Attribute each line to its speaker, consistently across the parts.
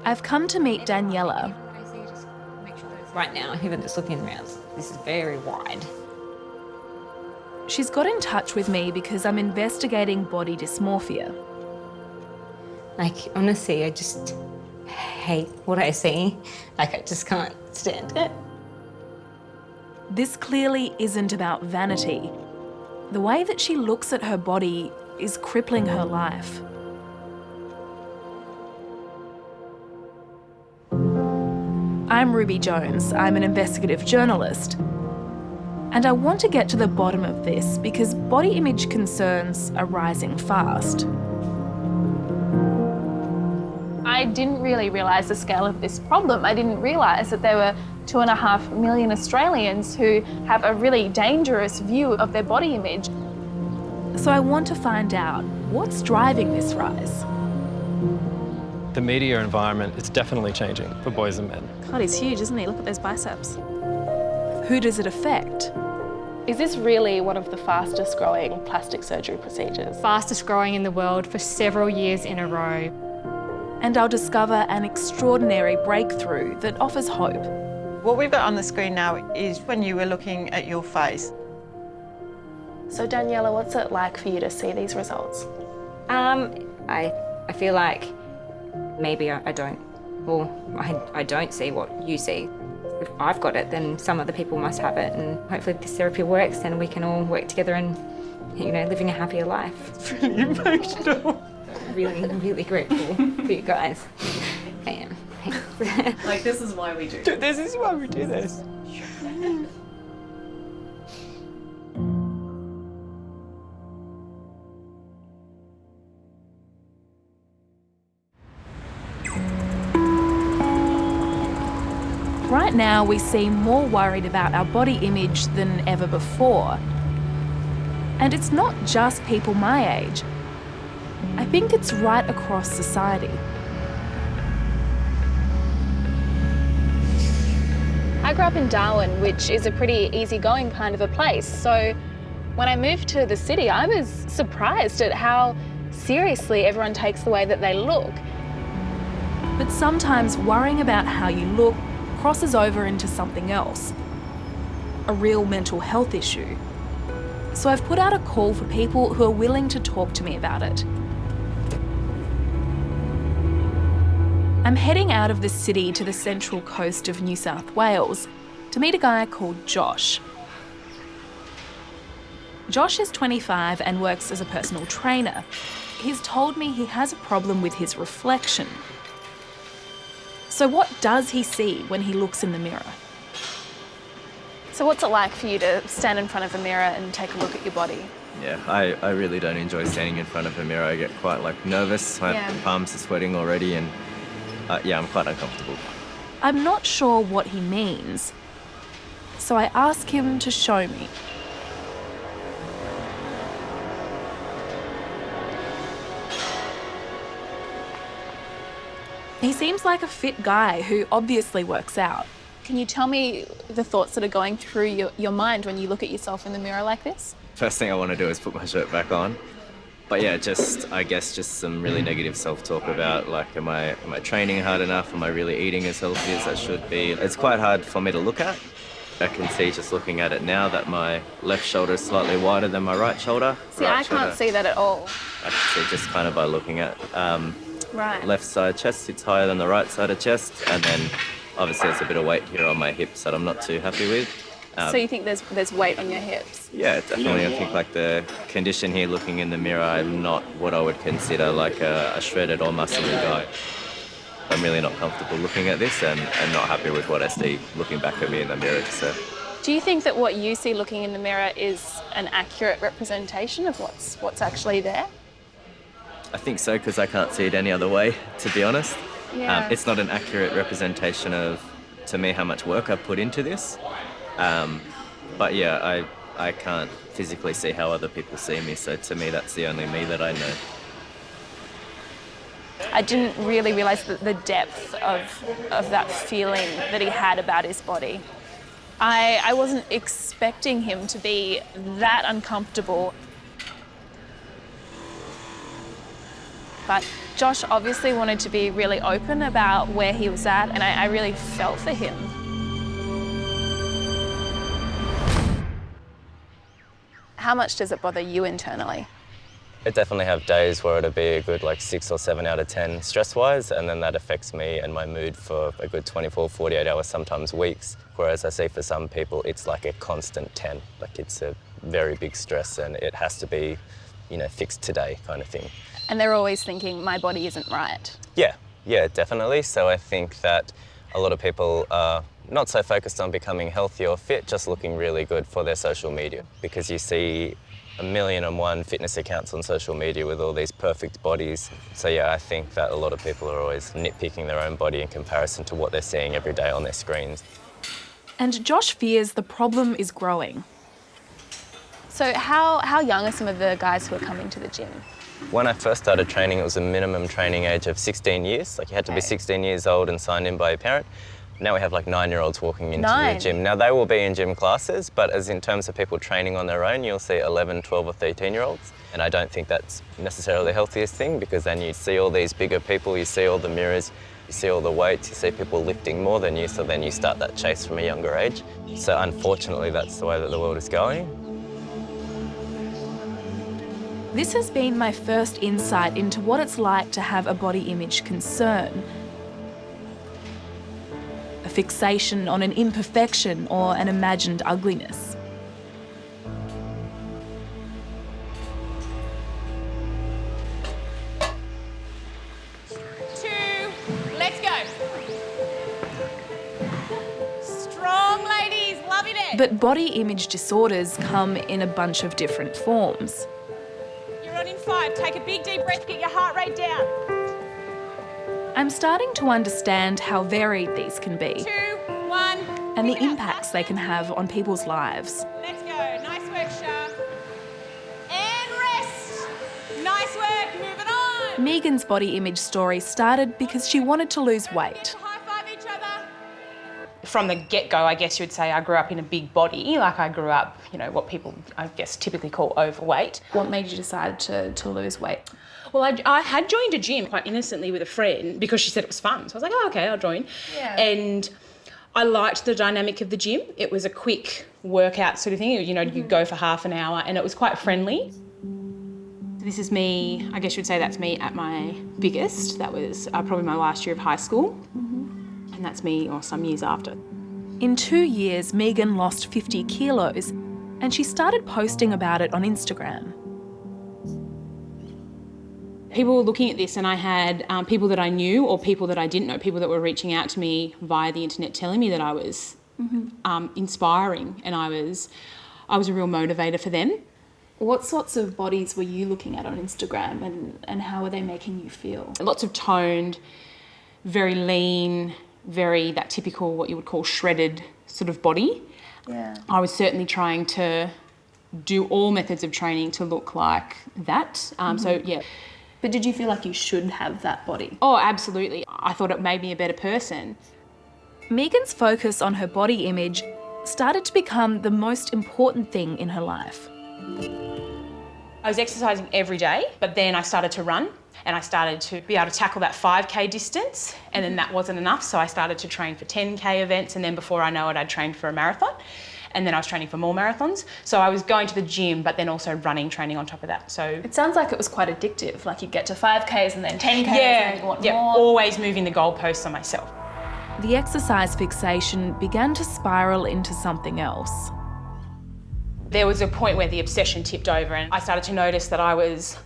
Speaker 1: I've come to meet Daniela.
Speaker 2: Right now, even just looking around, this is very wide.
Speaker 1: She's got in touch with me because I'm investigating body dysmorphia.
Speaker 2: Like, honestly, I just hate what I see. Like, I just can't stand it.
Speaker 1: This clearly isn't about vanity. The way that she looks at her body is crippling her life. I'm Ruby Jones. I'm an investigative journalist. And I want to get to the bottom of this because body image concerns are rising fast. I didn't really realise the scale of this problem. I didn't realise that there were 2.5 million Australians who have a really dangerous view of their body image. So I want to find out what's driving this rise.
Speaker 3: The media environment is definitely changing for boys and men.
Speaker 1: God, he's huge, isn't he? Look at those biceps. Who does it affect? Is this really one of the fastest growing plastic surgery procedures?
Speaker 4: Fastest growing in the world for several years in a row.
Speaker 1: And I'll discover an extraordinary breakthrough that offers hope.
Speaker 5: What we've got on the screen now is when you were looking at your face.
Speaker 1: So Daniela, what's it like for you to see these results?
Speaker 2: I feel like maybe I don't, or I don't see what you see. If I've got it, then some other people must have it, and hopefully if this therapy works, then we can all work together and, you know, living a happier life.
Speaker 5: It's really emotional.
Speaker 2: Really, really grateful for you guys. I am.
Speaker 1: Like, this is why we do.
Speaker 5: This is why we do this.
Speaker 1: Right now, we seem more worried about our body image than ever before. And it's not just people my age. I think it's right across society. I grew up in Darwin, which is a pretty easygoing kind of a place. So when I moved to the city, I was surprised at how seriously everyone takes the way that they look. But sometimes worrying about how you look crosses over into something else, a real mental health issue. So I've put out a call for people who are willing to talk to me about it. I'm heading out of the city to the central coast of New South Wales to meet a guy called Josh. Josh is 25 and works as a personal trainer. He's told me he has a problem with his reflection. So what does he see when he looks in the mirror? So what's it like for you to stand in front of a mirror and take a look at your body?
Speaker 6: Yeah, I really don't enjoy standing in front of a mirror. I get quite nervous. My palms are sweating already, and yeah, I'm quite uncomfortable.
Speaker 1: I'm not sure what he means, so I ask him to show me. He seems like a fit guy who obviously works out. Can you tell me the thoughts that are going through your mind when you look at yourself in the mirror like this?
Speaker 6: First thing I want to do is put my shirt back on. But yeah, I guess just some really negative self-talk about, like, am I training hard enough? Am I really eating as healthy as I should be? It's quite hard for me to look at. I can see just looking at it now that my left shoulder is slightly wider than my right shoulder.
Speaker 1: See, I can't see that at all.
Speaker 6: I can see just kind of by looking at
Speaker 1: Right.
Speaker 6: left side chest, it's higher than the right side of chest, and then obviously there's a bit of weight here on my hips that I'm not too happy with.
Speaker 1: So you think there's weight on your hips?
Speaker 6: Yeah, definitely. I think like the condition here, looking in the mirror, I'm not what I would consider like a shredded or muscular guy. I'm really not comfortable looking at this and not happy with what I see looking back at me in the mirror. So.
Speaker 1: Do you think that what you see looking in the mirror is an accurate representation of what's actually there?
Speaker 6: I think so, because I can't see it any other way, to be honest.
Speaker 1: Yeah.
Speaker 6: It's not an accurate representation of, to me, how much work I've put into this. But yeah, I can't physically see how other people see me, so to me that's the only me that I know.
Speaker 1: I didn't really realise the depth of that feeling that he had about his body. I wasn't expecting him to be that uncomfortable. But Josh obviously wanted to be really open about where he was at, and I really felt for him. How much does it bother you internally?
Speaker 6: I definitely have days where it'll be a good 6 or 7 out of 10 stress-wise, and then that affects me and my mood for a good 24, 48 hours, sometimes weeks. Whereas I see for some people, it's like a constant 10. It's a very big stress and it has to be, fixed today kind of thing.
Speaker 1: And they're always thinking, my body isn't right.
Speaker 6: Yeah, definitely. So I think that a lot of people are not so focused on becoming healthy or fit, just looking really good for their social media. Because you see 1,000,001 fitness accounts on social media with all these perfect bodies. So yeah, I think that a lot of people are always nitpicking their own body in comparison to what they're seeing every day on their screens.
Speaker 1: And Josh fears the problem is growing. So how young are some of the guys who are coming to the gym?
Speaker 6: When I first started training, it was a minimum training age of 16 years. You had to be 16 years old and signed in by your parent. Now we have 9-year-olds walking into the gym. Now they will be in gym classes, but as in terms of people training on their own, you'll see 11, 12 or 13-year-olds. And I don't think that's necessarily the healthiest thing, because then you see all these bigger people, you see all the mirrors, you see all the weights, you see people lifting more than you, so then you start that chase from a younger age. So unfortunately, that's the way that the world is going.
Speaker 1: This has been my first insight into what it's like to have a body image concern. A fixation on an imperfection or an imagined ugliness.
Speaker 7: Let's go. Strong ladies, loving it.
Speaker 1: But body image disorders come in a bunch of different forms.
Speaker 7: You're on in 5. Take a big deep breath, get your heart rate down.
Speaker 1: I'm starting to understand how varied these can be
Speaker 7: 2, 1.
Speaker 1: and the impacts they can have on people's lives.
Speaker 7: Let's go. Nice work, Shah. And rest. Nice work. Moving on.
Speaker 1: Megan's body image story started because she wanted to lose weight.
Speaker 7: High five each other.
Speaker 8: From the get-go, I guess you'd say I grew up in a big body. I grew up, what people, I guess, typically call overweight.
Speaker 1: What made you decide to lose weight?
Speaker 8: Well, I had joined a gym quite innocently with a friend because she said it was fun. So I was like, oh, okay, I'll join.
Speaker 1: Yeah.
Speaker 8: And I liked the dynamic of the gym. It was a quick workout sort of thing. You'd go for half an hour and it was quite friendly. This is me, I guess you'd say that's me at my biggest. That was probably my last year of high school. And that's me some years after.
Speaker 1: In 2 years, Megan lost 50 kilos and she started posting about it on Instagram.
Speaker 8: People were looking at this and I had people that I knew or people that I didn't know, people that were reaching out to me via the internet telling me that I was inspiring and I was a real motivator for them.
Speaker 1: What sorts of bodies were you looking at on Instagram and how were they making you feel?
Speaker 8: Lots of toned, very lean, very that typical what you would call shredded sort of body.
Speaker 1: Yeah.
Speaker 8: I was certainly trying to do all methods of training to look like that. So, yeah.
Speaker 1: But did you feel like you should have that body?
Speaker 8: Oh, absolutely. I thought it made me a better person.
Speaker 1: Megan's focus on her body image started to become the most important thing in her life.
Speaker 8: I was exercising every day, but then I started to run and I started to be able to tackle that 5K distance, and then that wasn't enough, so I started to train for 10K events, and then before I know it, I'd trained for a marathon, and then I was training for more marathons. So I was going to the gym, but then also running training on top of that. So
Speaker 1: it sounds like it was quite addictive, like you'd get to 5Ks and then 10Ks and you want more.
Speaker 8: Always moving the goalposts on myself.
Speaker 1: The exercise fixation began to spiral into something else.
Speaker 8: There was a point where the obsession tipped over and I started to notice that I was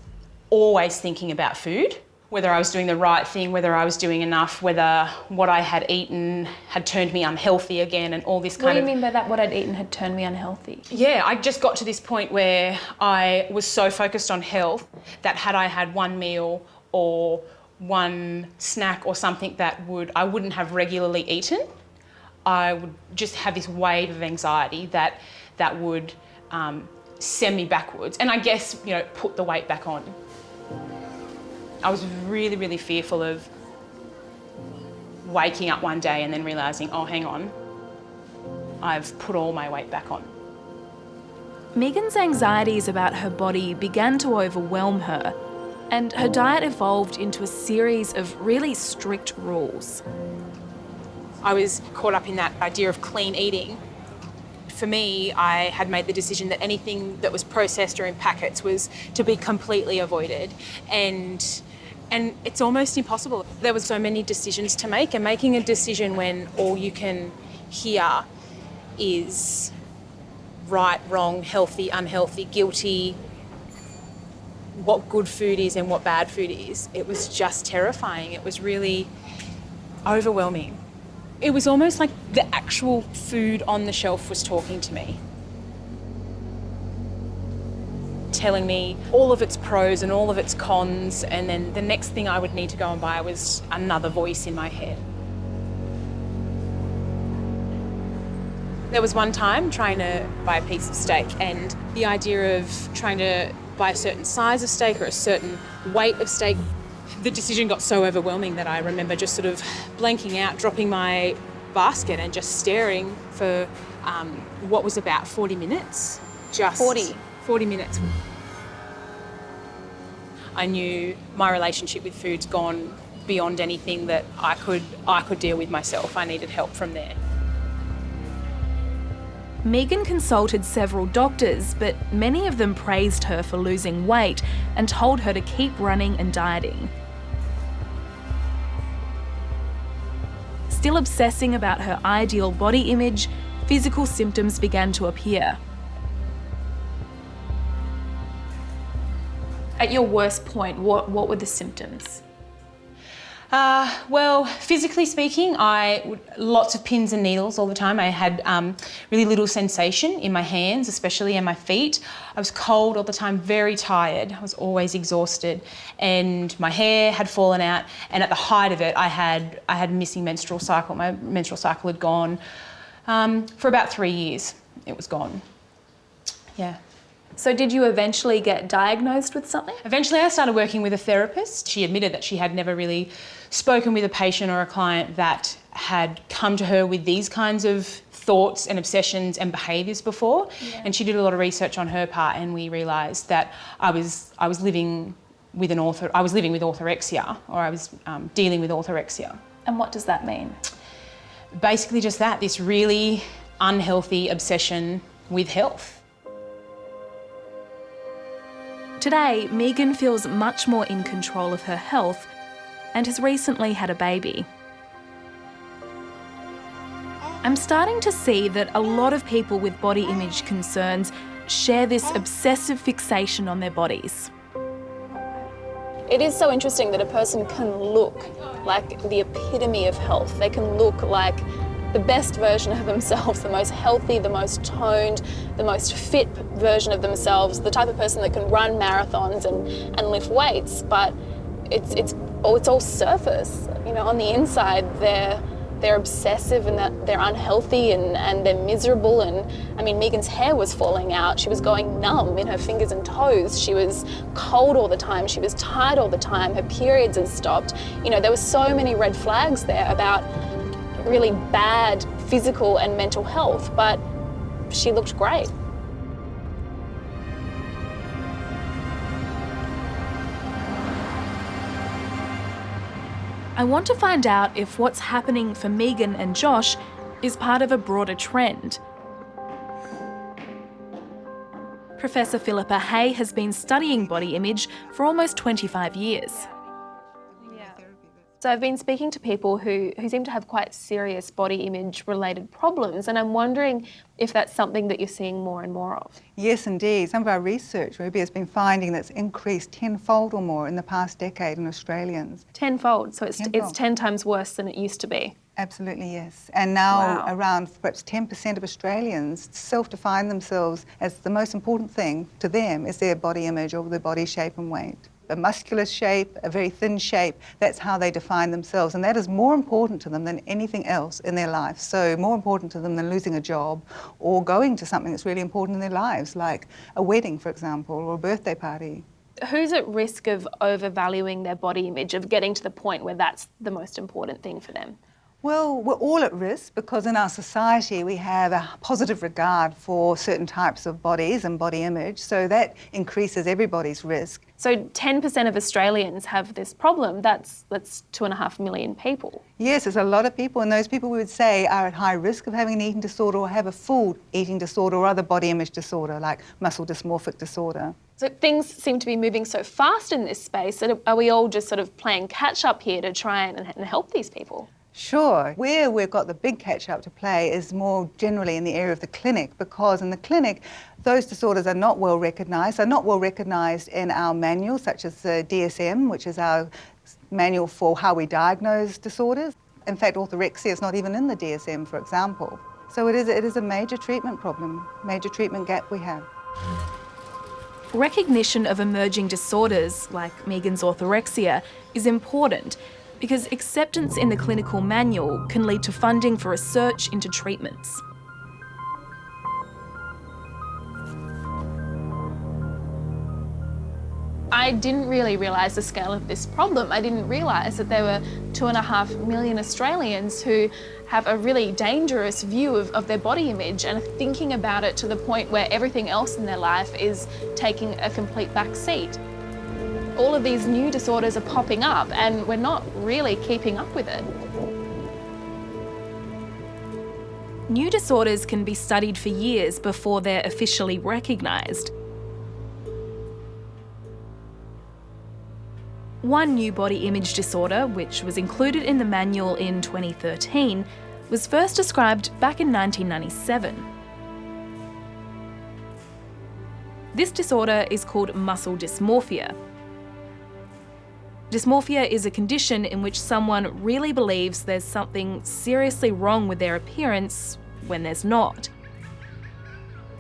Speaker 8: always thinking about food, whether I was doing the right thing, whether I was doing enough, whether what I had eaten had turned me unhealthy again and all this kind of...
Speaker 1: What do you mean by that, what I'd eaten had turned me unhealthy?
Speaker 8: Yeah, I just got to this point where I was so focused on health that had I had one meal or one snack or something that I wouldn't have regularly eaten, I would just have this wave of anxiety that would send me backwards and I guess, put the weight back on. I was really, really fearful of waking up one day and then realising, oh, hang on, I've put all my weight back on.
Speaker 1: Megan's anxieties about her body began to overwhelm her,
Speaker 9: and her diet evolved into a series of really strict rules.
Speaker 8: I was caught up in that idea of clean eating. For me, I had made the decision that anything that was processed or in packets was to be completely avoided. And it's almost impossible. There were so many decisions to make, and making a decision when all you can hear is right, wrong, healthy, unhealthy, guilty, what good food is and what bad food is. It was just terrifying. It was really overwhelming. It was almost like the actual food on the shelf was talking to me, telling me all of its pros and all of its cons, and then the next thing I would need to go and buy was another voice in my head. There was one time trying to buy a piece of steak, and the idea of trying to buy a certain size of steak or a certain weight of steak, the decision got so overwhelming that I remember just sort of blanking out, dropping my basket and just staring for what was about 40 minutes. Just 40 minutes. I knew my relationship with food's gone beyond anything that I could deal with myself. I needed help from there.
Speaker 9: Megan consulted several doctors, but many of them praised her for losing weight and told her to keep running and dieting. Still obsessing about her ideal body image, physical symptoms began to appear. At your worst point, what were the symptoms?
Speaker 8: Well, physically speaking, lots of pins and needles all the time. I had really little sensation in my hands, especially in my feet. I was cold all the time, very tired. I was always exhausted, and my hair had fallen out. And at the height of it, I had missing menstrual cycle. My menstrual cycle had gone for about 3 years. It was gone. Yeah.
Speaker 9: So did you eventually get diagnosed with something?
Speaker 8: Eventually I started working with a therapist. She admitted that she had never really spoken with a patient or a client that had come to her with these kinds of thoughts and obsessions and behaviours before. Yeah. And she did a lot of research on her part, and we realised that I was living with orthorexia, or I was dealing with orthorexia.
Speaker 9: And what does that mean?
Speaker 8: Basically just that, this really unhealthy obsession with health.
Speaker 9: Today, Megan feels much more in control of her health and has recently had a baby. I'm starting to see that a lot of people with body image concerns share this obsessive fixation on their bodies.
Speaker 1: It is so interesting that a person can look like the epitome of health. They can look like the best version of themselves, the most healthy, the most toned, the most fit version of themselves, the type of person that can run marathons and lift weights, but it's all surface. You know, on the inside they're obsessive and that they're unhealthy and they're miserable. And I mean, Megan's hair was falling out. She was going numb in her fingers and toes. She was cold all the time. She was tired all the time. Her periods had stopped. You know, there were so many red flags there about really bad physical and mental health, but she looked great.
Speaker 9: I want to find out if what's happening for Megan and Josh is part of a broader trend. Professor Philippa Hay has been studying body image for almost 25 years.
Speaker 1: So I've been speaking to people who seem to have quite serious body image related problems, and I'm wondering if that's something that you're seeing more and more of.
Speaker 10: Yes, indeed. Some of our research, Ruby, has been finding that's increased tenfold or more in the past decade in Australians.
Speaker 1: Tenfold, so it's 10 times worse than it used to be.
Speaker 10: Absolutely, yes. And now
Speaker 1: Wow.
Speaker 10: around perhaps 10% of Australians self-define themselves as the most important thing to them is their body image or their body shape and weight. A muscular shape, a very thin shape, that's how they define themselves. And that is more important to them than anything else in their life. So more important to them than losing a job or going to something that's really important in their lives, like a wedding, for example, or a birthday party.
Speaker 1: Who's at risk of overvaluing their body image, of getting to the point where that's the most important thing for them?
Speaker 10: Well, we're all at risk because in our society we have a positive regard for certain types of bodies and body image, so that increases everybody's risk.
Speaker 1: So 10% of Australians have this problem. That's 2.5 million people.
Speaker 10: Yes, it's a lot of people, and those people we would say are at high risk of having an eating disorder or have a full eating disorder or other body image disorder like muscle dysmorphic disorder.
Speaker 1: So things seem to be moving so fast in this space. Are we all just sort of playing catch up here to try and help these people?
Speaker 10: Sure. Where we've got the big catch-up to play is more generally in the area of the clinic, because in the clinic, those disorders are not well recognised. They're not well recognised in our manual, such as the DSM, which is our manual for how we diagnose disorders. In fact, orthorexia is not even in the DSM, for example. So it is a major treatment problem, major treatment gap we have.
Speaker 9: Recognition of emerging disorders, like Megan's orthorexia, is important because acceptance in the clinical manual can lead to funding for research into treatments.
Speaker 1: I didn't really realise the scale of this problem. I didn't realise that there were 2.5 million Australians who have a really dangerous view of their body image and are thinking about it to the point where everything else in their life is taking a complete back seat. All of these new disorders are popping up and we're not really keeping up with it.
Speaker 9: New disorders can be studied for years before they're officially recognised. One new body image disorder, which was included in the manual in 2013, was first described back in 1997. This disorder is called muscle dysmorphia. Dysmorphia is a condition in which someone really believes there's something seriously wrong with their appearance when there's not.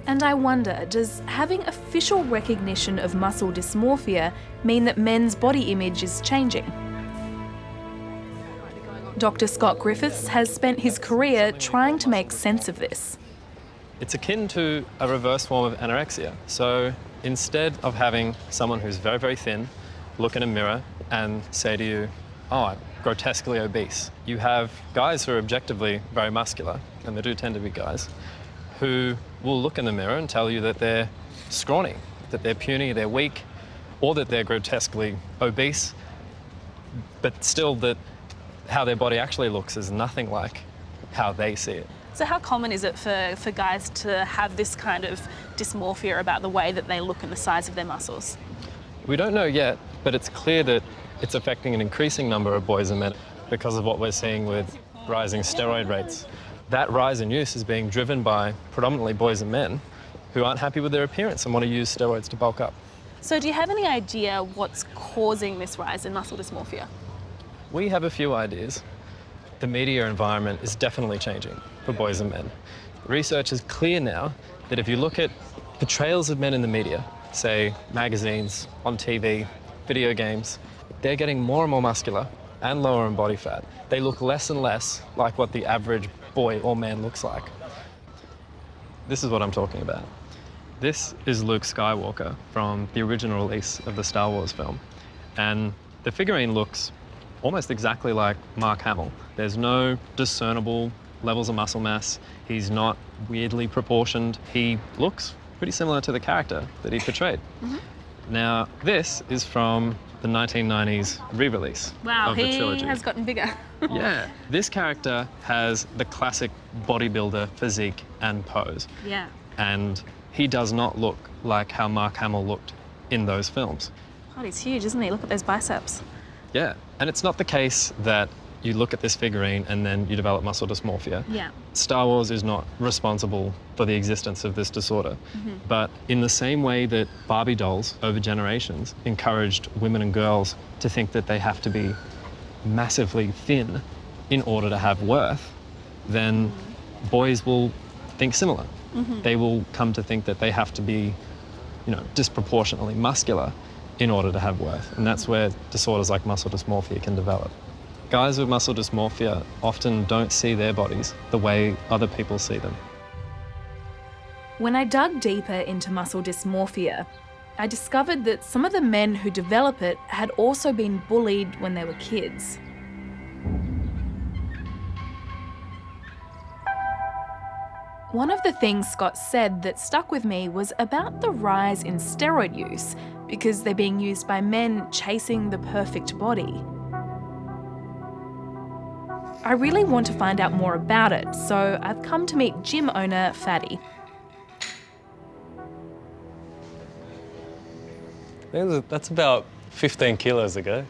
Speaker 9: And I wonder, does having official recognition of muscle dysmorphia mean that men's body image is changing? Dr. Scott Griffiths has spent his career trying to make sense of this.
Speaker 3: It's akin to a reverse form of anorexia. So instead of having someone who's very, very thin look in a mirror and say to you, oh, I'm grotesquely obese, you have guys who are objectively very muscular, and they do tend to be guys, who will look in the mirror and tell you that they're scrawny, that they're puny, they're weak, or that they're grotesquely obese, but still that how their body actually looks is nothing like how they see it.
Speaker 1: So how common is it for guys to have this kind of dysmorphia about the way that they look and the size of their muscles?
Speaker 3: We don't know yet, but it's clear that it's affecting an increasing number of boys and men because of what we're seeing with rising steroid rates. That rise in use is being driven by predominantly boys and men who aren't happy with their appearance and want to use steroids to bulk up.
Speaker 1: So do you have any idea what's causing this rise in muscle dysmorphia?
Speaker 3: We have a few ideas. The media environment is definitely changing for boys and men. Research is clear now that if you look at portrayals of men in the media, say magazines, on TV, video games, they're getting more and more muscular and lower in body fat. They look less and less like what the average boy or man looks like. This is what I'm talking about. This is Luke Skywalker from the original release of the Star Wars film. And the figurine looks almost exactly like Mark Hamill. There's no discernible levels of muscle mass. He's not weirdly proportioned. He looks pretty similar to the character that he portrayed. Now, this is from the 1990s re-release of the trilogy.
Speaker 1: He has gotten bigger.
Speaker 3: Yeah. This character has the classic bodybuilder physique and pose.
Speaker 1: Yeah.
Speaker 3: And he does not look like how Mark Hamill looked in those films.
Speaker 1: God, he's huge, isn't he? Look at those biceps.
Speaker 3: Yeah. And it's not the case that you look at this figurine and then you develop muscle dysmorphia.
Speaker 1: Yeah.
Speaker 3: Star Wars is not responsible for the existence of this disorder. But in the same way that Barbie dolls over generations encouraged women and girls to think that they have to be massively thin in order to have worth, then boys will think similar. They will come to think that they have to be, disproportionately muscular in order to have worth. And that's where disorders like muscle dysmorphia can develop. Guys with muscle dysmorphia often don't see their bodies the way other people see them.
Speaker 9: When I dug deeper into muscle dysmorphia, I discovered that some of the men who develop it had also been bullied when they were kids. One of the things Scott said that stuck with me was about the rise in steroid use because they're being used by men chasing the perfect body. I really want to find out more about it, so I've come to meet gym owner Fatty.
Speaker 3: That's about 15 kilos ago.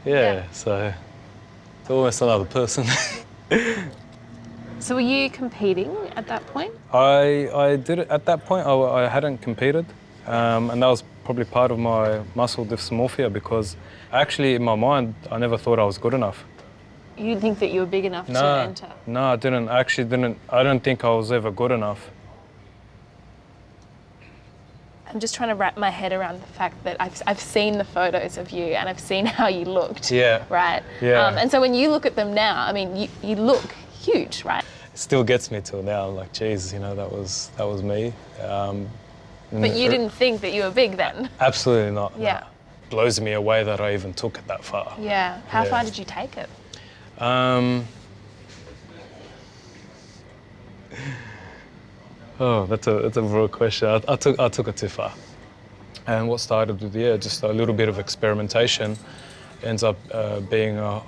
Speaker 3: Yeah. So it's almost another person.
Speaker 1: So were you competing at that point?
Speaker 3: I did it at that point. I hadn't competed, and that was probably part of my muscle dysmorphia because actually in my mind I never thought I was good enough.
Speaker 1: You didn't think that you were big enough to enter?
Speaker 3: No, I didn't. I actually didn't. I don't think I was ever good enough.
Speaker 1: I'm just trying to wrap my head around the fact that I've seen the photos of you and I've seen how you looked.
Speaker 3: Yeah.
Speaker 1: Right?
Speaker 3: Yeah.
Speaker 1: And so when you look at them now, I mean, you look huge, right?
Speaker 3: It still gets me till now. I'm like, geez, you know, that was me.
Speaker 1: But you didn't think that you were big then?
Speaker 3: Absolutely not.
Speaker 1: Yeah.
Speaker 3: No. Blows me away that I even took it that far.
Speaker 1: Yeah. How far did you take it?
Speaker 3: Oh, that's a real question. I took it too far. And what started with, just a little bit of experimentation ends up being a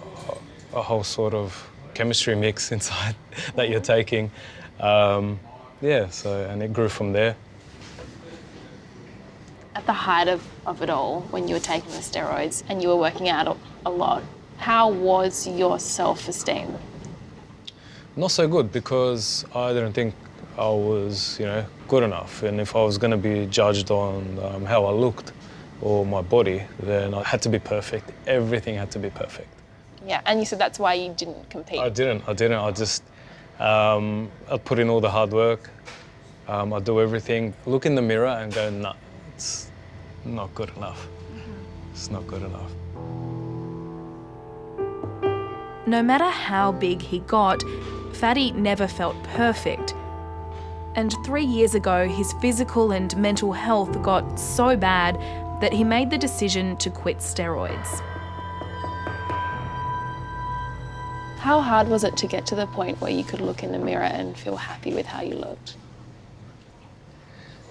Speaker 3: whole sort of chemistry mix inside that you're taking. And it grew from there.
Speaker 1: At the height of it all, when you were taking the steroids and you were working out a lot, how was your self-esteem?
Speaker 3: Not so good because I didn't think I was, good enough. And if I was going to be judged on how I looked or my body, then I had to be perfect. Everything had to be perfect.
Speaker 1: Yeah, and you said that's why you didn't compete.
Speaker 3: I didn't. I just, I'd put in all the hard work. I'd do everything, look in the mirror and go, nah, it's not good enough. It's not good enough.
Speaker 9: No matter how big he got, Fatty never felt perfect. And 3 years ago, his physical and mental health got so bad that he made the decision to quit steroids.
Speaker 1: How hard was it to get to the point where you could look in the mirror and feel happy with how you looked?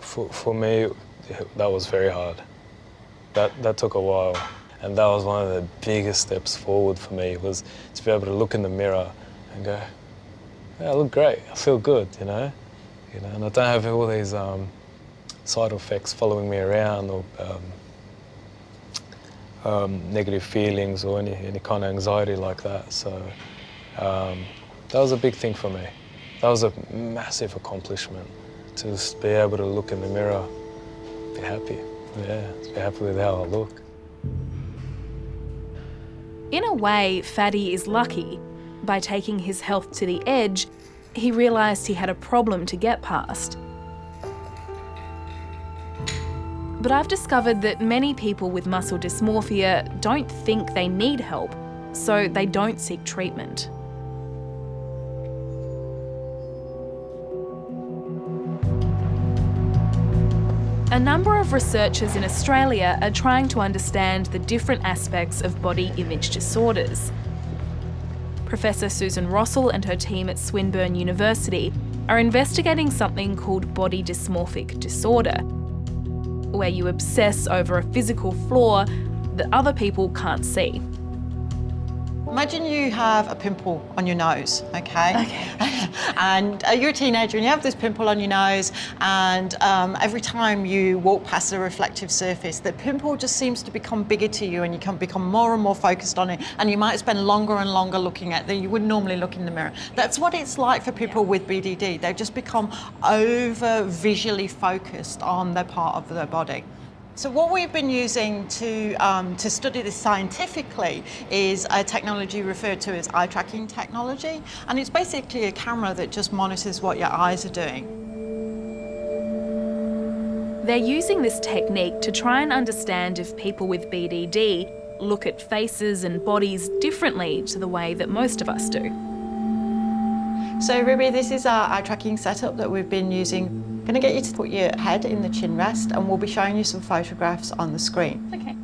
Speaker 3: For me, that was very hard. That took a while. And that was one of the biggest steps forward for me, was to be able to look in the mirror and go, yeah, I look great, I feel good, and I don't have all these side effects following me around or negative feelings or any kind of anxiety like that. So that was a big thing for me. That was a massive accomplishment, to just be able to look in the mirror, be happy, be happy with how I look.
Speaker 9: In a way, Fatty is lucky. By taking his health to the edge, he realised he had a problem to get past. But I've discovered that many people with muscle dysmorphia don't think they need help, so they don't seek treatment. A number of researchers in Australia are trying to understand the different aspects of body image disorders. Professor Susan Rossell and her team at Swinburne University are investigating something called body dysmorphic disorder, where you obsess over a physical flaw that other people can't see.
Speaker 5: Imagine you have a pimple on your nose, okay? And you're a teenager and you have this pimple on your nose, and every time you walk past a reflective surface, the pimple just seems to become bigger to you, and you can become more and more focused on it, and you might spend longer and longer looking at it than you would normally look in the mirror. That's what it's like for people with BDD. They just become over visually focused on their part of their body. So what we've been using to study this scientifically is a technology referred to as eye tracking technology, and it's basically a camera that just monitors what your eyes are doing.
Speaker 9: They're using this technique to try and understand if people with BDD look at faces and bodies differently to the way that most of us do.
Speaker 5: So Ruby, this is our eye tracking setup that we've been using. I'm going to get you to put your head in the chin rest, and we'll be showing you some photographs on the screen.
Speaker 1: Okay.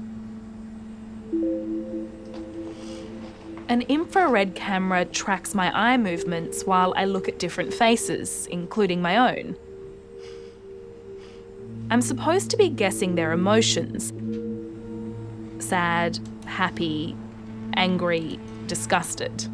Speaker 9: An infrared camera tracks my eye movements while I look at different faces, including my own. I'm supposed to be guessing their emotions. Sad, happy, angry, disgusted.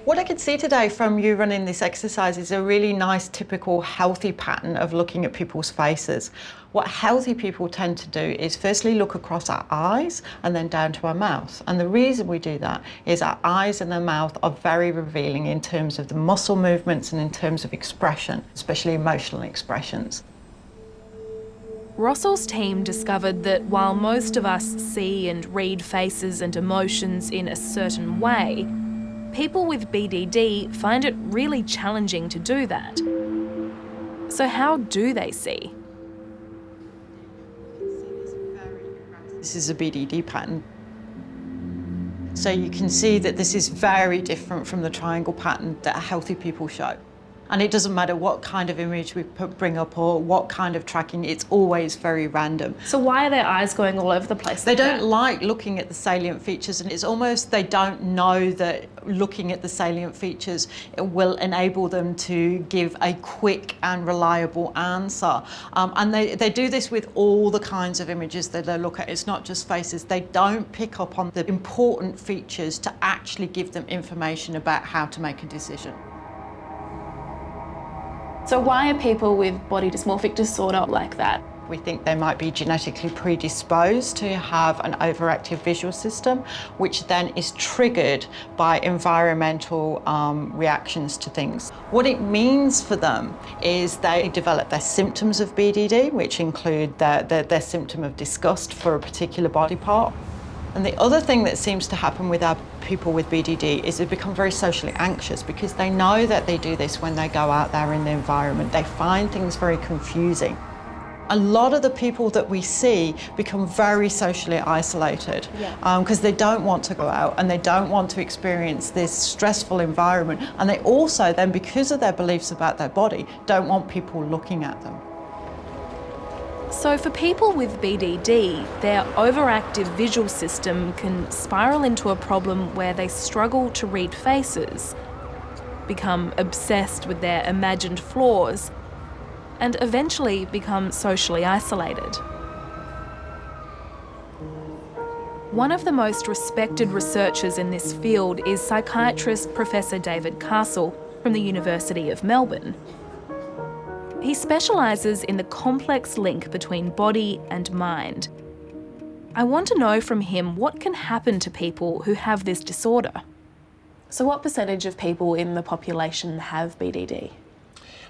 Speaker 5: What I could see today from you running this exercise is a really nice, typical, healthy pattern of looking at people's faces. What healthy people tend to do is firstly look across our eyes and then down to our mouth. And the reason we do that is our eyes and our mouth are very revealing in terms of the muscle movements and in terms of expression, especially emotional expressions.
Speaker 9: Russell's team discovered that while most of us see and read faces and emotions in a certain way, people with BDD find it really challenging to do that. So how do they see?
Speaker 5: This is a BDD pattern. So you can see that this is very different from the triangle pattern that healthy people show. And it doesn't matter what kind of image we bring up or what kind of tracking, it's always very random.
Speaker 1: So why are their eyes going all over the place?
Speaker 5: They don't like looking at the salient features, and it's almost they don't know that looking at the salient features will enable them to give a quick and reliable answer. And they do this with all the kinds of images that they look at. It's not just faces. They don't pick up on the important features to actually give them information about how to make a decision.
Speaker 1: So why are people with body dysmorphic disorder like that?
Speaker 5: We think they might be genetically predisposed to have an overactive visual system, which then is triggered by environmental reactions to things. What it means for them is they develop their symptoms of BDD, which include their symptom of disgust for a particular body part. And the other thing that seems to happen with our people with BDD is they become very socially anxious because they know that they do this when they go out there in the environment. They find things very confusing. A lot of the people that we see become very socially isolated because they don't want to go out and they don't want to experience this stressful environment. And they also then, because of their beliefs about their body, don't want people looking at them.
Speaker 9: So for people with BDD, their overactive visual system can spiral into a problem where they struggle to read faces, become obsessed with their imagined flaws, and eventually become socially isolated. One of the most respected researchers in this field is psychiatrist Professor David Castle from the University of Melbourne. He specialises in the complex link between body and mind. I want to know from him what can happen to people who have this disorder.
Speaker 1: So what percentage of people in the population have BDD?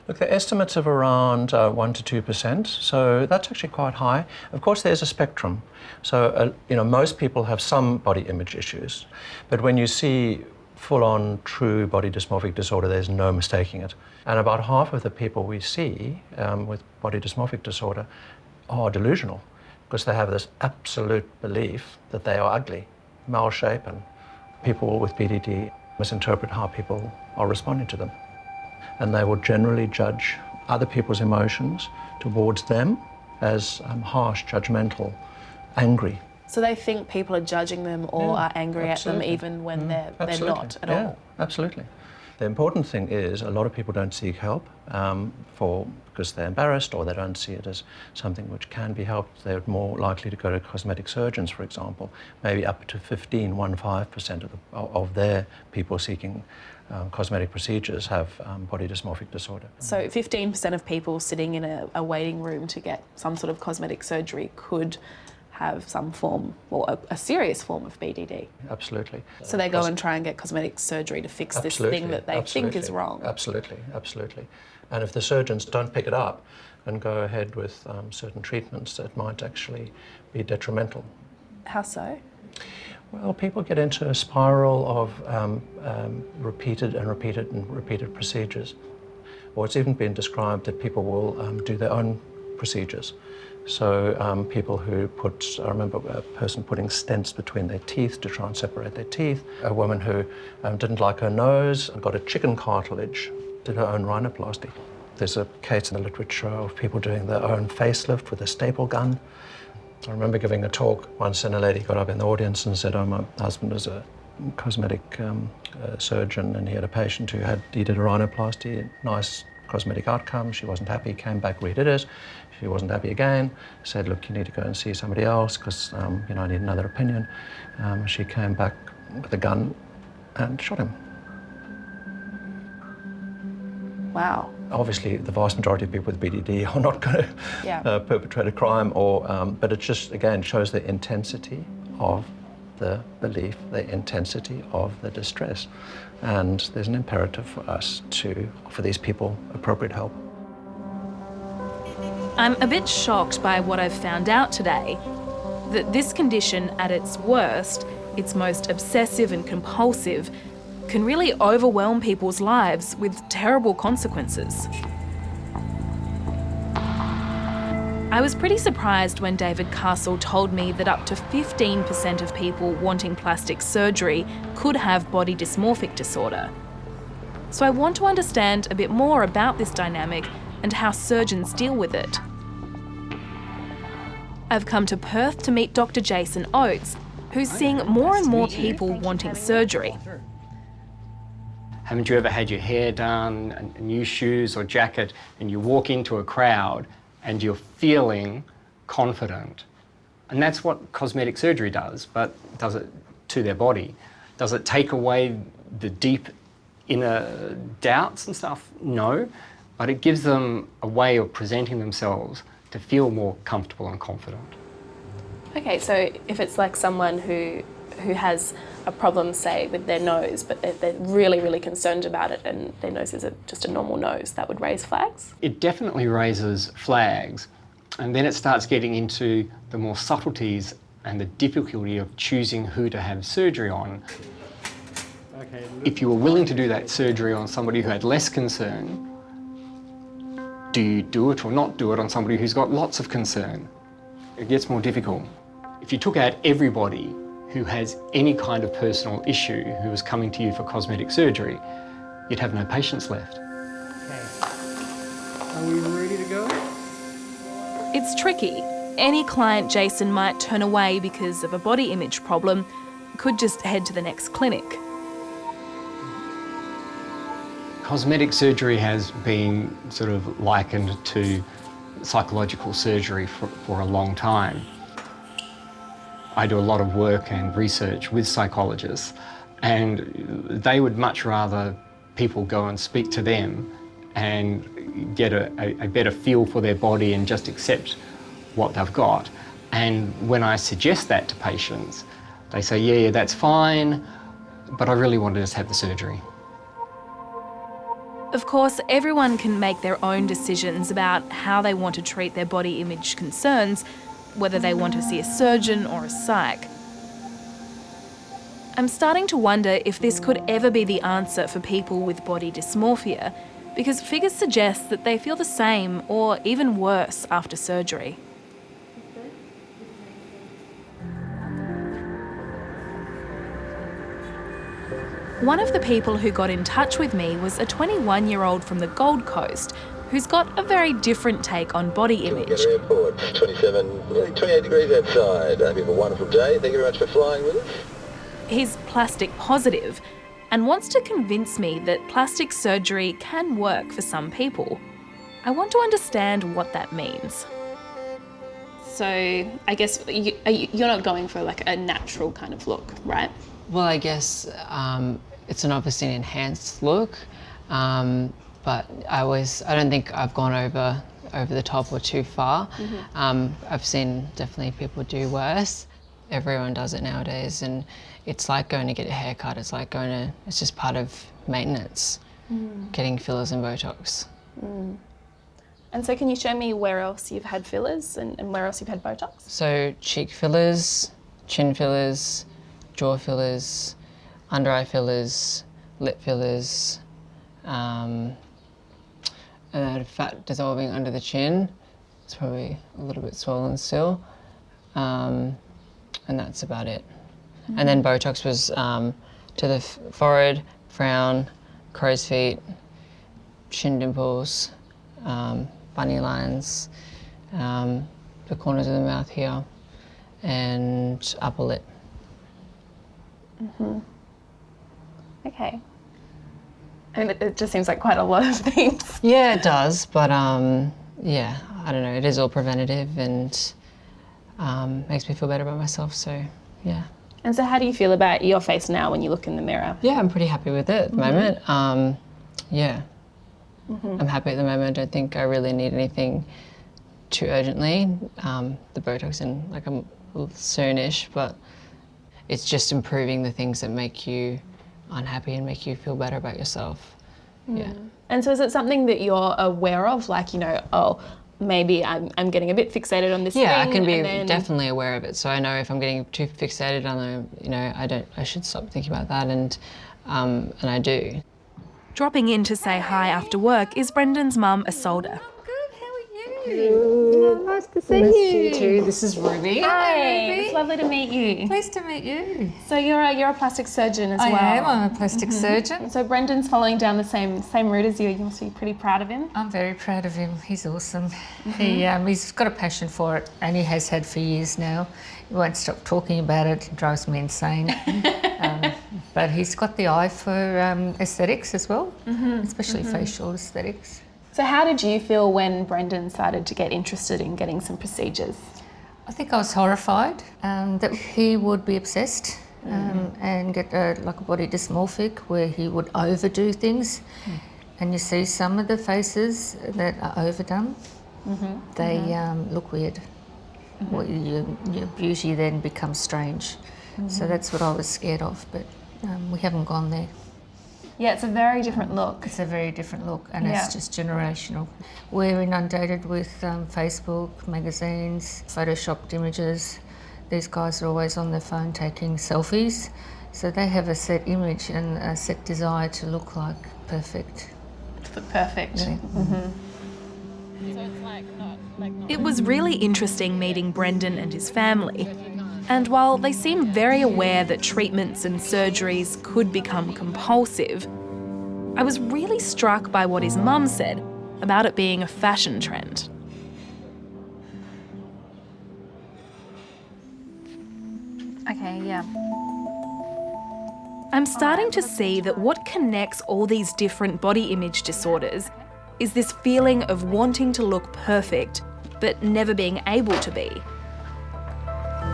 Speaker 11: Look, the estimates of around 1 to 2%, so that's actually quite high. Of course, there's a spectrum. So, most people have some body image issues, but when you see full-on true body dysmorphic disorder, there's no mistaking it. And about half of the people we see with body dysmorphic disorder are delusional because they have this absolute belief that they are ugly, male shape, and people with BDD misinterpret how people are responding to them. And they will generally judge other people's emotions towards them as harsh, judgmental, angry.
Speaker 1: So they think people are judging them or are angry at them even when they're not at all?
Speaker 11: Absolutely. The important thing is a lot of people don't seek help because they're embarrassed or they don't see it as something which can be helped. They're more likely to go to cosmetic surgeons, for example. Maybe up to 15% of their people seeking cosmetic procedures have body dysmorphic disorder.
Speaker 1: So 15% of people sitting in a waiting room to get some sort of cosmetic surgery could have some form or a serious form of BDD.
Speaker 11: Absolutely.
Speaker 1: So they go and try and get cosmetic surgery to fix this thing that they think is wrong.
Speaker 11: Absolutely. And if the surgeons don't pick it up and go ahead with certain treatments, it might actually be detrimental.
Speaker 1: How so?
Speaker 11: Well, people get into a spiral of repeated procedures. Or it's even been described that people will do their own procedures. So people who I remember a person putting stents between their teeth to try and separate their teeth. A woman who didn't like her nose and got a chicken cartilage, did her own rhinoplasty. There's a case in the literature of people doing their own facelift with a staple gun. I remember giving a talk once and a lady got up in the audience and said, oh, my husband was a cosmetic surgeon and he had a patient he did a rhinoplasty, nice cosmetic outcome. She wasn't happy, came back, redid it. She wasn't happy again, said, look, you need to go and see somebody else because, you know, I need another opinion. She came back with a gun and shot him.
Speaker 1: Wow.
Speaker 11: Obviously, the vast majority of people with BDD are not going to perpetrate a crime, but it just, again, shows the intensity of the belief, the intensity of the distress. And there's an imperative for us to offer these people appropriate help.
Speaker 9: I'm a bit shocked by what I've found out today, that this condition at its worst, its most obsessive and compulsive, can really overwhelm people's lives with terrible consequences. I was pretty surprised when David Castle told me that up to 15% of people wanting plastic surgery could have body dysmorphic disorder. So I want to understand a bit more about this dynamic and how surgeons deal with it. I've come to Perth to meet Dr. Jason Oates, who's seeing more and more people wanting surgery.
Speaker 12: Haven't you ever had your hair done, and new shoes or jacket, and you walk into a crowd and you're feeling confident? And that's what cosmetic surgery does, but does it to their body? Does it take away the deep inner doubts and stuff? No, but it gives them a way of presenting themselves to feel more comfortable and confident.
Speaker 1: Okay, so if it's like someone who has a problem, say, with their nose, but they're really, really concerned about it and their nose is just a normal nose, that would raise flags?
Speaker 12: It definitely raises flags, and then it starts getting into the more subtleties and the difficulty of choosing who to have surgery on. Okay. If you were willing to do that surgery on somebody who had less concern, do you do it or not do it on somebody who's got lots of concern? It gets more difficult. If you took out everybody who has any kind of personal issue who was coming to you for cosmetic surgery, you'd have no patients left. Okay. Are we ready to go?
Speaker 9: It's tricky. Any client Jason might turn away because of a body image problem could just head to the next clinic.
Speaker 12: Cosmetic surgery has been sort of likened to psychological surgery for a long time. I do a lot of work and research with psychologists, and they would much rather people go and speak to them and get a better feel for their body and just accept what they've got. And when I suggest that to patients, they say, yeah, that's fine, but I really want to just have the surgery.
Speaker 9: Of course, everyone can make their own decisions about how they want to treat their body image concerns, whether they want to see a surgeon or a psych. I'm starting to wonder if this could ever be the answer for people with body dysmorphia, because figures suggest that they feel the same or even worse after surgery. One of the people who got in touch with me was a 21-year-old from the Gold Coast who's got a very different take on body image.
Speaker 13: Airport, 27, 28 degrees outside. Have you a wonderful day. Thank you very much for flying with us.
Speaker 9: He's plastic positive and wants to convince me that plastic surgery can work for some people. I want to understand what that means.
Speaker 1: So I guess you're not going for like a natural kind of look, right?
Speaker 14: Well, I guess it's obviously an enhanced look, but I don't think I've gone over the top or too far. Mm-hmm. I've seen definitely people do worse. Everyone does it nowadays, and it's like going to get a haircut. It's just part of maintenance, getting fillers and Botox.
Speaker 1: Mm. And so can you show me where else you've had fillers and where else you've had Botox?
Speaker 14: So cheek fillers, chin fillers, jaw fillers, under eye fillers, lip fillers, and then fat dissolving under the chin. It's probably a little bit swollen still. And that's about it. Mm-hmm. And then Botox was to the forehead, frown, crow's feet, chin dimples, bunny lines, the corners of the mouth here, and upper lip.
Speaker 1: Okay. And it just seems like quite a lot of things.
Speaker 14: Yeah, it does, but yeah, I don't know, it is all preventative and makes me feel better about myself, so yeah.
Speaker 1: And so how do you feel about your face now when you look in the mirror?
Speaker 14: Yeah, I'm pretty happy with it at the moment. Yeah, I'm happy at the moment. I don't think I really need anything too urgently. The Botox in like soonish, but it's just improving the things that make you unhappy and make you feel better about yourself. Yeah.
Speaker 1: And so is it something that you're aware of, like, you know, oh, maybe I'm getting a bit fixated on this thing?
Speaker 14: Yeah, I can be
Speaker 1: and then...
Speaker 14: definitely aware of it. So I know if I'm getting too fixated on a, you know, I should stop thinking about that, and I do.
Speaker 9: Dropping in to say hi after work is Brendan's mum, Isolde.
Speaker 15: Nice to see you too. This is Ruby.
Speaker 1: Hi, Ruby. It's lovely to meet you.
Speaker 15: Pleased to meet you.
Speaker 1: So you're a plastic surgeon as well.
Speaker 15: I am. I'm a plastic surgeon.
Speaker 1: So Brendan's following down the same route as you. You must be pretty proud of him.
Speaker 15: I'm very proud of him. He's awesome. He's got a passion for it, and he has had for years now. He won't stop talking about it. It drives me insane. But he's got the eye for aesthetics as well, especially facial aesthetics.
Speaker 1: So how did you feel when Brendan started to get interested in getting some procedures?
Speaker 15: I think I was horrified that he would be obsessed and get like a body dysmorphic where he would overdo things. And you see some of the faces that are overdone, they look weird. Your beauty then becomes strange. So that's what I was scared of, but we haven't gone there.
Speaker 1: Yeah, it's a very different look.
Speaker 15: It's a very different look, and it's just generational. We're inundated with Facebook, magazines, photoshopped images. These guys are always on their phone taking selfies, so they have a set image and a set desire to look like perfect.
Speaker 1: To look perfect.
Speaker 15: Yeah.
Speaker 9: It was really interesting meeting Brendan and his family. And while they seem very aware that treatments and surgeries could become compulsive, I was really struck by what his mum said about it being a fashion trend.
Speaker 1: Okay, yeah.
Speaker 9: I'm starting to see that what connects all these different body image disorders is this feeling of wanting to look perfect, but never being able to be.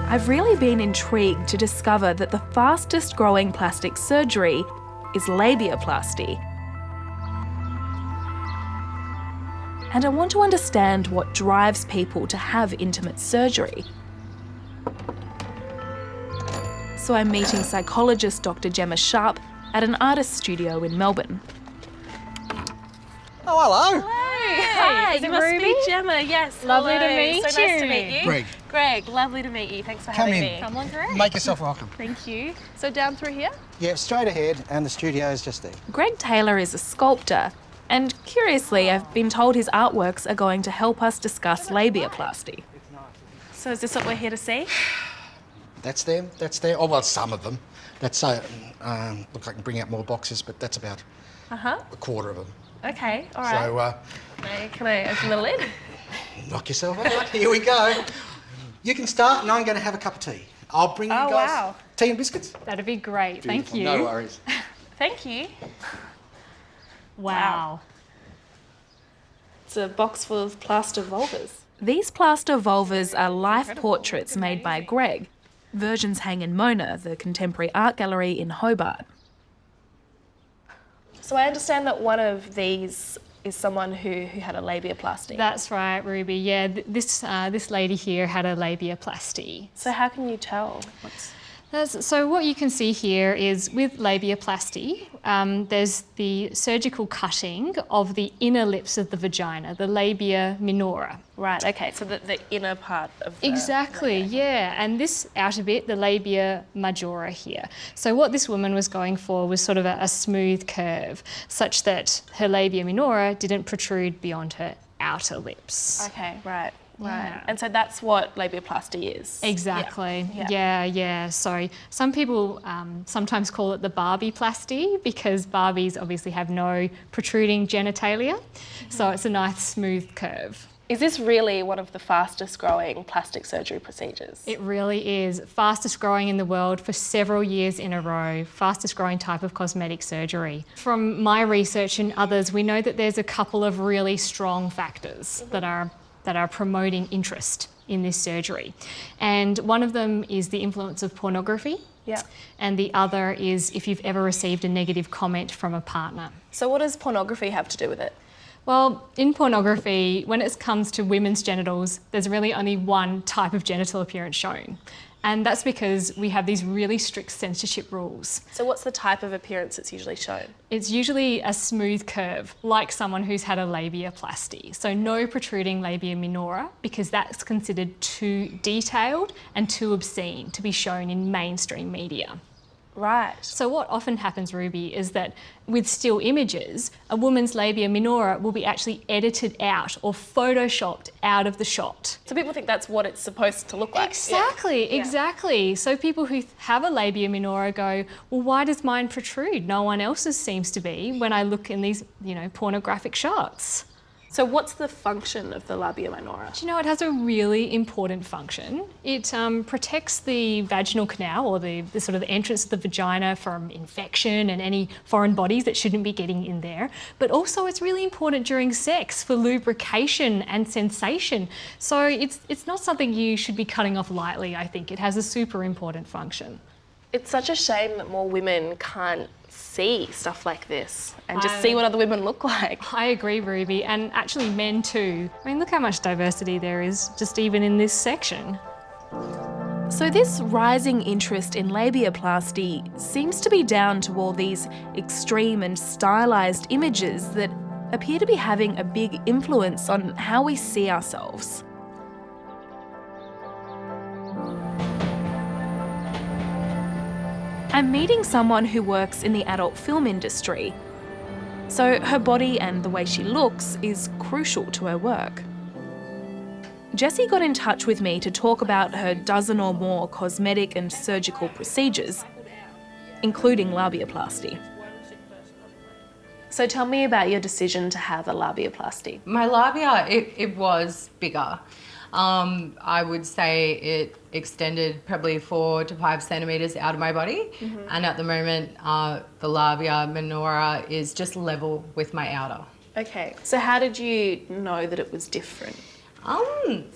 Speaker 9: I've really been intrigued to discover that the fastest growing plastic surgery is labiaplasty. And I want to understand what drives people to have intimate surgery. So I'm meeting psychologist Dr. Gemma Sharp at an artist studio in Melbourne.
Speaker 16: Oh, hello.
Speaker 1: Hi,
Speaker 9: Is it
Speaker 1: you must
Speaker 9: Ruby?
Speaker 1: be Gemma, yes.
Speaker 9: Lovely to
Speaker 1: Hello.
Speaker 9: meet
Speaker 1: So nice to
Speaker 9: you.
Speaker 1: meet you.
Speaker 16: Greg.
Speaker 1: Greg, lovely to meet you. Thanks for
Speaker 16: Come
Speaker 1: having
Speaker 16: in.
Speaker 1: me. Come on, Greg.
Speaker 16: Make yourself welcome.
Speaker 1: Thank you. So down through here?
Speaker 16: Yeah, straight ahead, and the studio is just there.
Speaker 9: Greg Taylor is a sculptor, and curiously, I've been told his artworks are going to help us discuss labiaplasty.
Speaker 1: So is this what we're here to see?
Speaker 16: That's them. That's there. Oh, well, some of them. That's look, I can bring out more boxes, but that's about a quarter of them.
Speaker 1: Okay, all right.
Speaker 16: So,
Speaker 1: Can I open the lid?
Speaker 16: knock yourself out. Here we go. You can start, and I'm going to have a cup of tea. I'll bring you guys tea and biscuits.
Speaker 4: That'd be great. Thank you.
Speaker 16: No worries.
Speaker 1: Thank you.
Speaker 4: Wow.
Speaker 1: It's a box full of plaster vulvas.
Speaker 9: These plaster vulvas are life portraits made by Greg. Versions hang in Mona, the contemporary art gallery in Hobart.
Speaker 1: So I understand that one of these is someone who had a labiaplasty.
Speaker 4: That's right, Ruby. Yeah, this lady here had a labiaplasty.
Speaker 1: So how can you tell?
Speaker 4: So what you can see here is with labiaplasty, there's the surgical cutting of the inner lips of the vagina, the labia minora.
Speaker 1: Right, okay, so the inner part of the...
Speaker 4: Exactly, yeah. And this outer bit, the labia majora here. So what this woman was going for was sort of a smooth curve, such that her labia minora didn't protrude beyond her outer lips.
Speaker 1: Okay, right. Right,
Speaker 4: Yeah.
Speaker 1: and so that's what labiaplasty is.
Speaker 4: Exactly. Yeah. So some people sometimes call it the Barbieplasty because Barbies obviously have no protruding genitalia, so it's a nice smooth curve.
Speaker 1: Is this really one of the fastest growing plastic surgery procedures?
Speaker 4: It really is. Fastest growing in the world for several years in a row, fastest growing type of cosmetic surgery. From my research and others, we know that there's a couple of really strong factors that are promoting interest in this surgery. And one of them is the influence of pornography.
Speaker 1: Yeah.
Speaker 4: And the other is if you've ever received a negative comment from a partner.
Speaker 1: So what does pornography have to do with it?
Speaker 4: Well, in pornography, when it comes to women's genitals, there's really only one type of genital appearance shown. And that's because we have these really strict censorship rules.
Speaker 1: So what's the type of appearance that's usually shown?
Speaker 4: It's usually a smooth curve, like someone who's had a labiaplasty. So no protruding labia minora, because that's considered too detailed and too obscene to be shown in mainstream media.
Speaker 1: Right.
Speaker 4: So what often happens, Ruby, is that with still images, a woman's labia minora will be actually edited out or photoshopped out of the shot.
Speaker 1: So people think that's what it's supposed to look like.
Speaker 4: Exactly,
Speaker 1: Yeah.
Speaker 4: exactly. So people who have a labia minora go, well, why does mine protrude? No one else's seems to be when I look in these, pornographic shots.
Speaker 1: So what's the function of the labia minora?
Speaker 4: Do you know, it has a really important function. It protects the vaginal canal, or the sort of entrance of the vagina, from infection and any foreign bodies that shouldn't be getting in there. But also it's really important during sex for lubrication and sensation. So it's not something you should be cutting off lightly, I think. It has a super important function.
Speaker 1: It's such a shame that more women can't see stuff like this and just see what other women look like.
Speaker 4: I agree, Ruby, and actually men too. I mean, look how much diversity there is just even in this section.
Speaker 9: So this rising interest in labiaplasty seems to be down to all these extreme and stylised images that appear to be having a big influence on how we see ourselves. I'm meeting someone who works in the adult film industry. So her body and the way she looks is crucial to her work. Jessie got in touch with me to talk about her dozen or more cosmetic and surgical procedures, including labiaplasty.
Speaker 1: So tell me about your decision to have a labiaplasty.
Speaker 17: My labia, it was bigger. I would say it extended probably 4 to 5 centimetres out of my body.
Speaker 1: Mm-hmm.
Speaker 17: And at the moment, the labia minora is just level with my outer.
Speaker 1: Okay, so how did you know that it was different?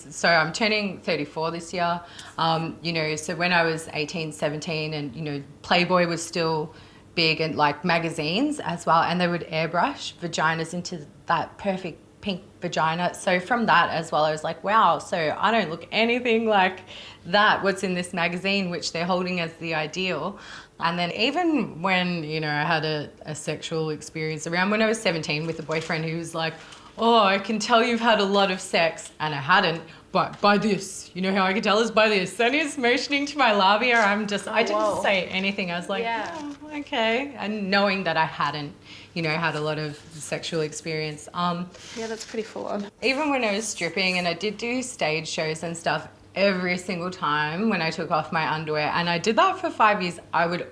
Speaker 17: So I'm turning 34 this year. So when I was 18, 17 and, Playboy was still big, and like magazines as well, and they would airbrush vaginas into that perfect pink vagina. So from that as well, I was like, wow, so I don't look anything like that, what's in this magazine, which they're holding as the ideal. And then even when, I had a sexual experience around when I was 17 with a boyfriend who was like, oh, I can tell you've had a lot of sex, and I hadn't, but by this, how I can tell is by this. And he's motioning to my labia, I didn't say anything. I was like, oh, okay. And knowing that I hadn't, had a lot of sexual experience.
Speaker 1: Yeah, that's pretty full on.
Speaker 17: Even when I was stripping and I did do stage shows and stuff, every single time when I took off my underwear, and I did that for 5 years, I would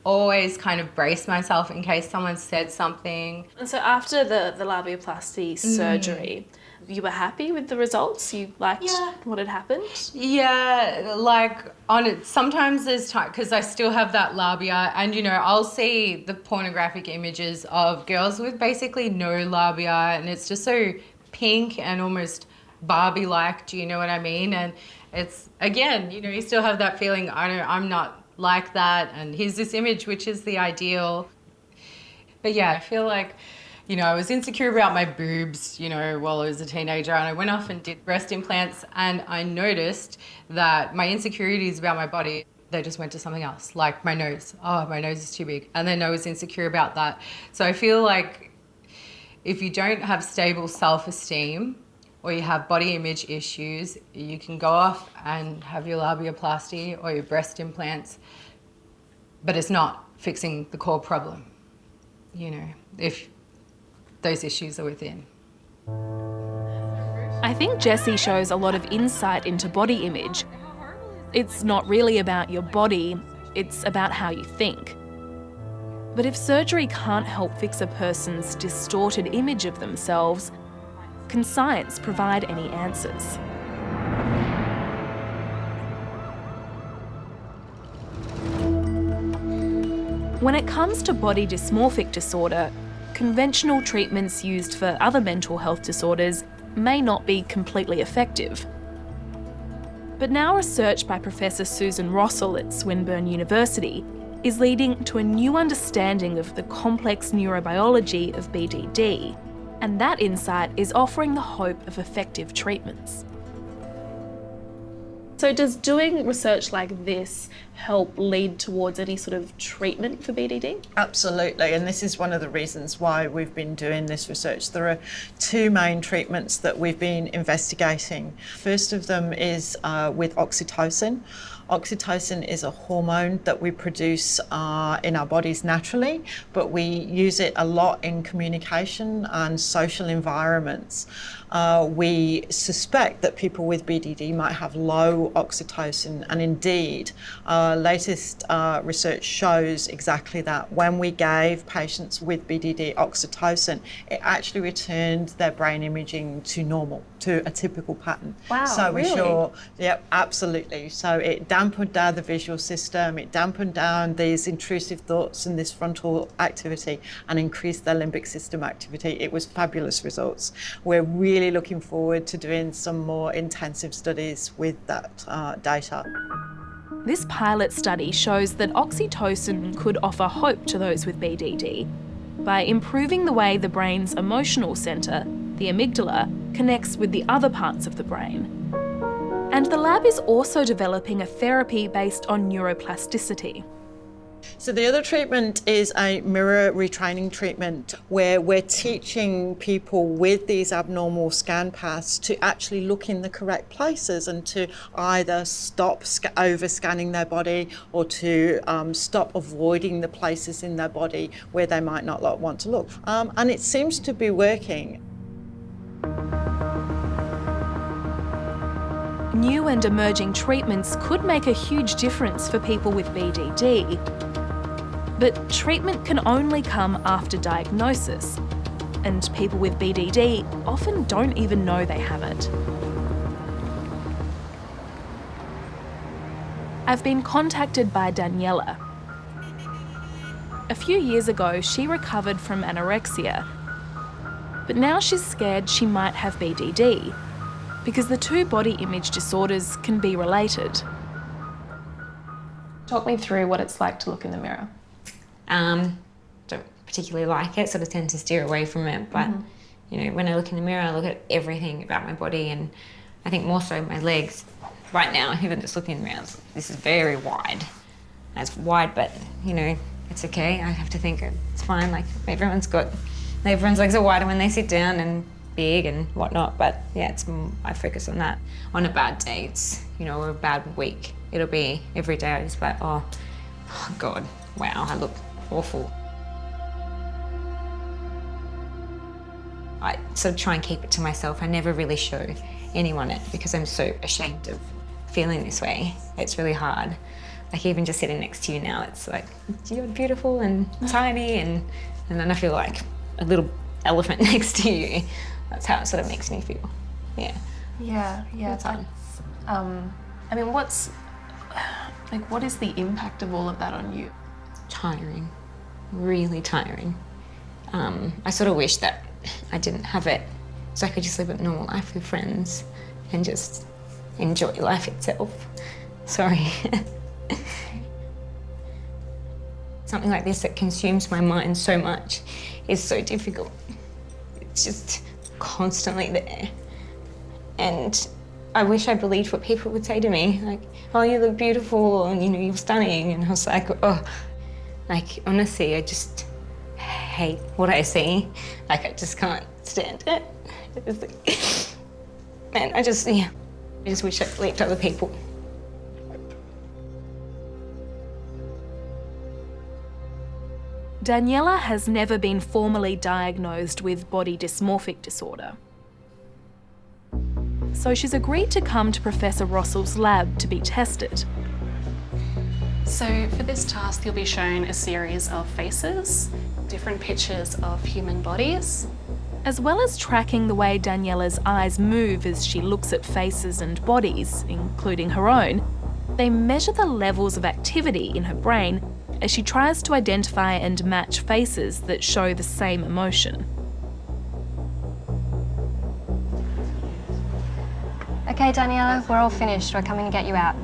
Speaker 17: always kind of brace myself in case someone said something.
Speaker 1: And so after the labiaplasty surgery, you were happy with the results? You liked what had happened?
Speaker 17: Yeah, sometimes there's time, because I still have that labia, and I'll see the pornographic images of girls with basically no labia, and it's just so pink and almost Barbie-like, do you know what I mean? And it's, again, you still have that feeling, I'm not like that, and here's this image which is the ideal. But yeah, I feel like I was insecure about my boobs, while I was a teenager, and I went off and did breast implants, and I noticed that my insecurities about my body, they just went to something else, like my nose. Oh, my nose is too big. And then I was insecure about that. So I feel like if you don't have stable self-esteem or you have body image issues, you can go off and have your labiaplasty or your breast implants, but it's not fixing the core problem, if those issues are within.
Speaker 9: I think Jessie shows a lot of insight into body image. It's not really about your body, it's about how you think. But if surgery can't help fix a person's distorted image of themselves, can science provide any answers? When it comes to body dysmorphic disorder, conventional treatments used for other mental health disorders may not be completely effective. But now research by Professor Susan Rossell at Swinburne University is leading to a new understanding of the complex neurobiology of BDD, and that insight is offering the hope of effective treatments.
Speaker 1: So does doing research like this help lead towards any sort of treatment for BDD?
Speaker 5: Absolutely, and this is one of the reasons why we've been doing this research. There are two main treatments that we've been investigating. First of them is with oxytocin. Oxytocin is a hormone that we produce in our bodies naturally, but we use it a lot in communication and social environments. We suspect that people with BDD might have low oxytocin, and indeed, latest research shows exactly that. When we gave patients with BDD oxytocin, it actually returned their brain imaging to normal, to a typical pattern.
Speaker 1: Wow,
Speaker 5: so we
Speaker 1: really?
Speaker 5: saw, yeah, absolutely. So it dampened down the visual system, it dampened down these intrusive thoughts and this frontal activity, and increased their limbic system activity. It was fabulous results. We're really looking forward to doing some more intensive studies with that data.
Speaker 9: This pilot study shows that oxytocin could offer hope to those with BDD by improving the way the brain's emotional centre, the amygdala, connects with the other parts of the brain. And the lab is also developing a therapy based on neuroplasticity.
Speaker 5: So the other treatment is a mirror retraining treatment where we're teaching people with these abnormal scan paths to actually look in the correct places and to either stop over-scanning their body or to stop avoiding the places in their body where they might not want to look. And it seems to be working.
Speaker 9: New and emerging treatments could make a huge difference for people with BDD. But treatment can only come after diagnosis, and people with BDD often don't even know they have it. I've been contacted by Daniela. A few years ago, she recovered from anorexia, but now she's scared she might have BDD, because the two body image disorders can be related.
Speaker 1: Talk me through what it's like to look in the mirror.
Speaker 2: Don't particularly like it, sort of tend to steer away from it, but you know, when I look in the mirror, I look at everything about my body, and I think more so my legs. Right now, even just looking in the mirror, this is very wide. It's wide, but you know, it's okay. I have to think it's fine. Like everyone's legs are wider when they sit down and big and whatnot, but yeah, I focus on that. On a bad day, it's, you know, or a bad week, it'll be every day I just like, oh God, wow, I look awful. I sort of try and keep it to myself. I never really show anyone it because I'm so ashamed of feeling this way. It's really hard. Like even just sitting next to you now, it's like, you're beautiful and tiny, and then I feel like a little elephant next to you. That's how it sort of makes me feel. Yeah.
Speaker 1: Yeah.
Speaker 2: That's hard.
Speaker 1: I mean, what is the impact of all of that on you?
Speaker 2: Tiring, really tiring. I sort of wish that I didn't have it, so I could just live a normal life with friends and just enjoy life itself. Sorry. Something like this that consumes my mind so much is so difficult. It's just constantly there. And I wish I believed what people would say to me, like, oh, you look beautiful, and you know, you're stunning. And I was like, oh, like, honestly, I just hate what I see. Like, I just can't stand it. And I just wish I believed other people.
Speaker 9: Daniela has never been formally diagnosed with body dysmorphic disorder. So she's agreed to come to Professor Rossell's lab to be tested.
Speaker 18: So for this task, you'll be shown a series of faces, different pictures of human bodies,
Speaker 9: As well as tracking the way Daniela's eyes move as she looks at faces and bodies, including her own, they measure the levels of activity in her brain as she tries to identify and match faces that show the same emotion.
Speaker 19: Okay, Daniela, we're all finished. We're coming to get you out.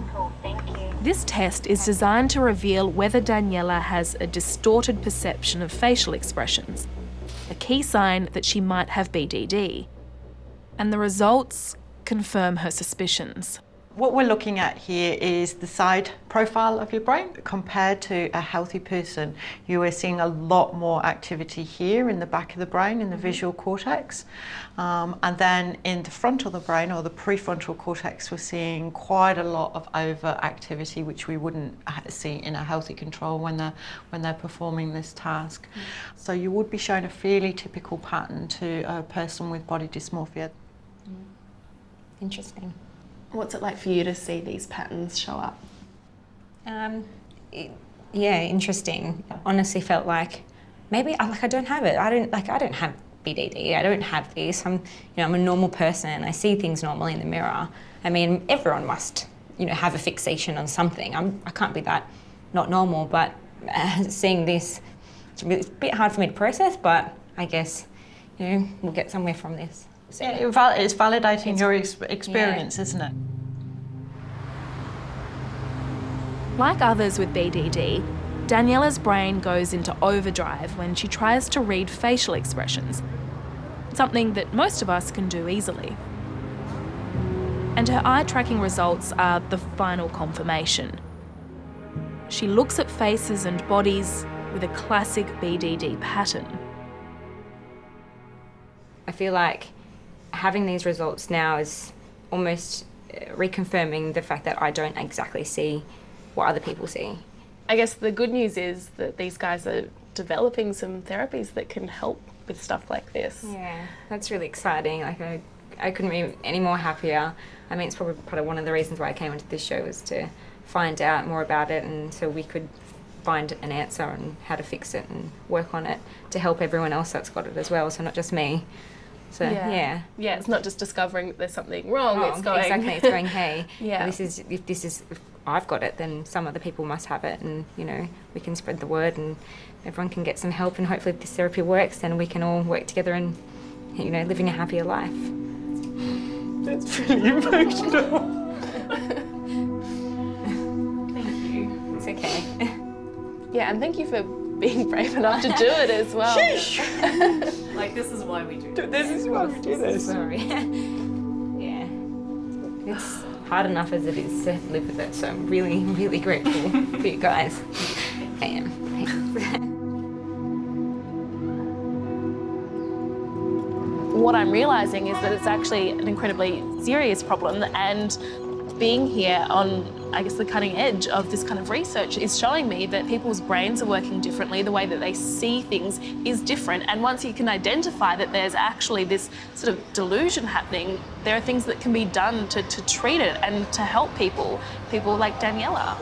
Speaker 9: This test is designed to reveal whether Daniela has a distorted perception of facial expressions, a key sign that she might have BDD. And the results confirm her suspicions.
Speaker 5: What we're looking at here is the side profile of your brain. Compared to a healthy person, you are seeing a lot more activity here in the back of the brain, in the visual cortex. And then in the front of the brain, or the prefrontal cortex, we're seeing quite a lot of overactivity, which we wouldn't see in a healthy control when they're performing this task. So you would be showing a fairly typical pattern to a person with body dysmorphia.
Speaker 2: Interesting.
Speaker 18: What's it like for you to see these patterns show up?
Speaker 2: Yeah, interesting. Honestly, felt like maybe I don't have it. I don't have BDD. I don't have this. I'm a normal person. I see things normally in the mirror. I mean, everyone must, have a fixation on something. I can't be that not normal. But seeing this, it's a bit hard for me to process. But I guess, we'll get somewhere from this.
Speaker 5: Yeah, it's validating your experience, isn't it?
Speaker 9: Like others with BDD, Daniela's brain goes into overdrive when she tries to read facial expressions, something that most of us can do easily. And her eye tracking results are the final confirmation. She looks at faces and bodies with a classic BDD pattern.
Speaker 2: I feel like having these results now is almost reconfirming the fact that I don't exactly see what other people see.
Speaker 18: I guess the good news is that these guys are developing some therapies that can help with stuff like this.
Speaker 2: Yeah, that's really exciting. Like I couldn't be any more happier. I mean, it's probably part of one of the reasons why I came into this show was to find out more about it, and so we could find an answer and how to fix it and work on it to help everyone else that's got it as well, so not just me. So yeah,
Speaker 18: it's not just discovering that there's something wrong. It's going
Speaker 2: exactly. It's going, hey,
Speaker 18: yeah.
Speaker 2: If I've got it, then some other people must have it, and we can spread the word, and everyone can get some help, and hopefully if this therapy works, then we can all work together and living a happier life.
Speaker 18: That's pretty emotional.
Speaker 2: Thank you. It's okay.
Speaker 18: Yeah, and thank you for being brave enough to do it as well.
Speaker 20: Like, this is why we do this.
Speaker 18: This is why we do this.
Speaker 2: Sorry. Yeah. It's hard enough as it is to live with it, so I'm really, really grateful for you guys. I am.
Speaker 1: What I'm realising is that it's actually an incredibly serious problem, and being here on, I guess, the cutting edge of this kind of research is showing me that people's brains are working differently, the way that they see things is different, and once you can identify that there's actually this sort of delusion happening, there are things that can be done to treat it and to help people like Daniela.